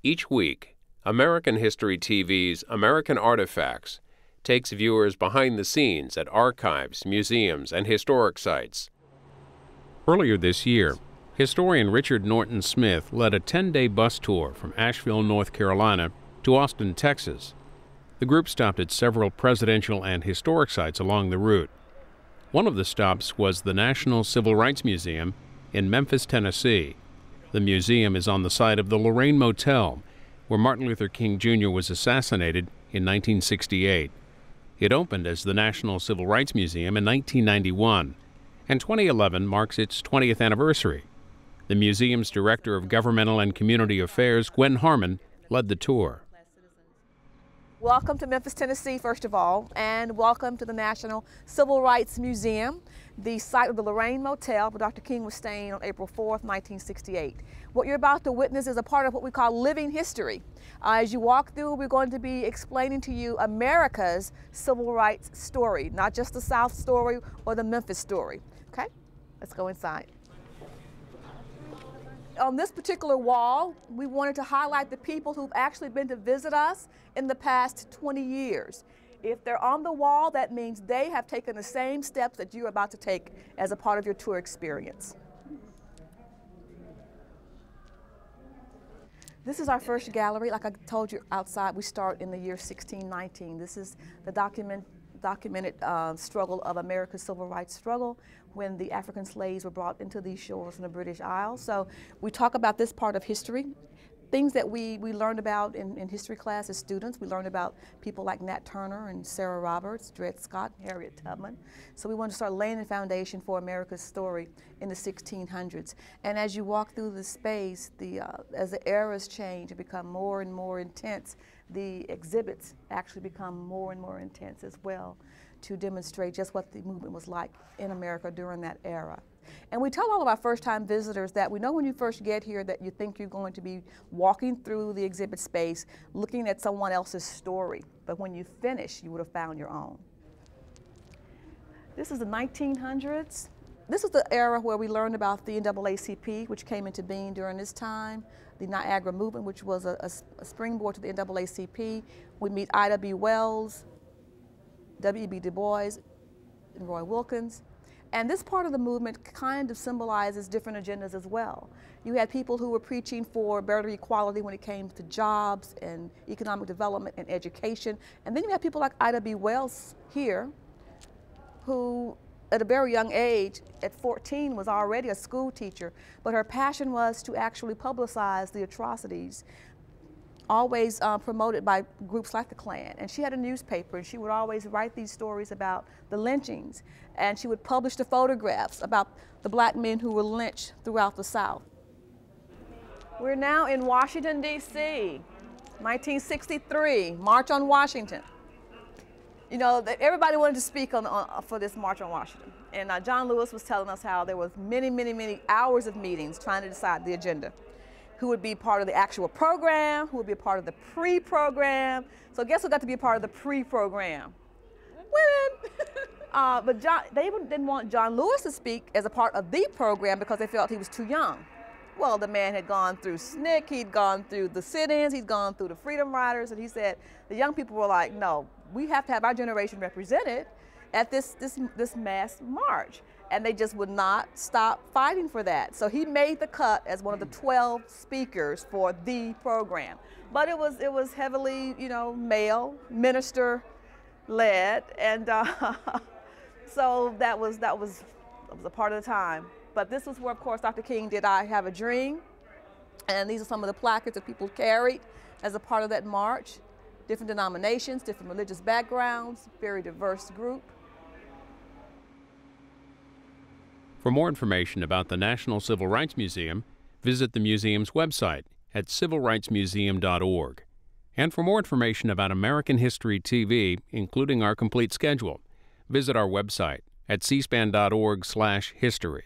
Each week, American History TV's American Artifacts takes viewers behind the scenes at archives, museums, and historic sites. Earlier this year, historian Richard Norton Smith led a 10-day bus tour from Asheville, North Carolina to Austin, Texas. The group stopped at several presidential and historic sites along the route. One of the stops was the National Civil Rights Museum in Memphis, Tennessee. The museum is on the site of the Lorraine Motel, where Martin Luther King Jr. was assassinated in 1968. It opened as the National Civil Rights Museum in 1991, and 2011 marks its 20th anniversary. The museum's Director of Governmental and Community Affairs, Gwen Harmon, led the tour. Welcome to Memphis, Tennessee, first of all, and welcome to the National Civil Rights Museum, the site of the Lorraine Motel where Dr. King was staying on April 4th, 1968. What you're about to witness is a part of what we call living history. As you walk through, we're going to be explaining to you America's civil rights story, not just the South story or the Memphis story. Okay, let's go inside. On this particular wall, we wanted to highlight the people who've actually been to visit us in the past 20 years. If they're on the wall, that means they have taken the same steps that you're about to take as a part of your tour experience. This is our first gallery. Like I told you outside, we start in the year 1619. This is the documented struggle of America's civil rights struggle when the African slaves were brought into these shores in the British Isles. So we talk about this part of history. Things that we learned about in history class as students. We learned about people like Nat Turner and Sarah Roberts, Dred Scott, Harriet Tubman. So we wanted to start laying the foundation for America's story in the 1600s. And as you walk through the space, as the eras change and become more and more intense, the exhibits actually become more and more intense as well to demonstrate just what the movement was like in America during that era. And we tell all of our first-time visitors that we know when you first get here that you think you're going to be walking through the exhibit space looking at someone else's story, but when you finish, you would have found your own. This is the 1900s. This is the era where we learned about the NAACP, which came into being during this time, the Niagara Movement, which was a springboard to the NAACP. We meet Ida B. Wells, W.E.B. Du Bois, and Roy Wilkins. And this part of the movement kind of symbolizes different agendas as well. You had people who were preaching for better equality when it came to jobs and economic development and education. And then you had people like Ida B. Wells here, who at a very young age, at 14, was already a school teacher, but her passion was to actually publicize the atrocities always promoted by groups like the Klan. And she had a newspaper, and she would always write these stories about the lynchings, and she would publish the photographs about the black men who were lynched throughout the South. We're now in Washington, D.C., 1963, March on Washington. You know, everybody wanted to speak for this March on Washington. And John Lewis was telling us how there was many hours of meetings trying to decide the agenda. Who would be part of the actual program, who would be a part of the pre-program. So guess who got to be a part of the pre-program? Women. But they didn't want John Lewis to speak as a part of the program because they felt he was too young. Well, the man had gone through SNCC, he'd gone through the sit-ins, he'd gone through the Freedom Riders, and he said, the young people were like, no, we have to have our generation represented at this mass march. And they just would not stop fighting for that. So he made the cut as one of the 12 speakers for the program. But it was heavily, you know, male, minister led, and so that was a part of the time. But this was where, of course, Dr. King did I Have a Dream, and these are some of the placards that people carried as a part of that march. Different denominations, different religious backgrounds, very diverse group. For more information about the National Civil Rights Museum, visit the museum's website at civilrightsmuseum.org. And for more information about American History TV, including our complete schedule, visit our website at cspan.org/history.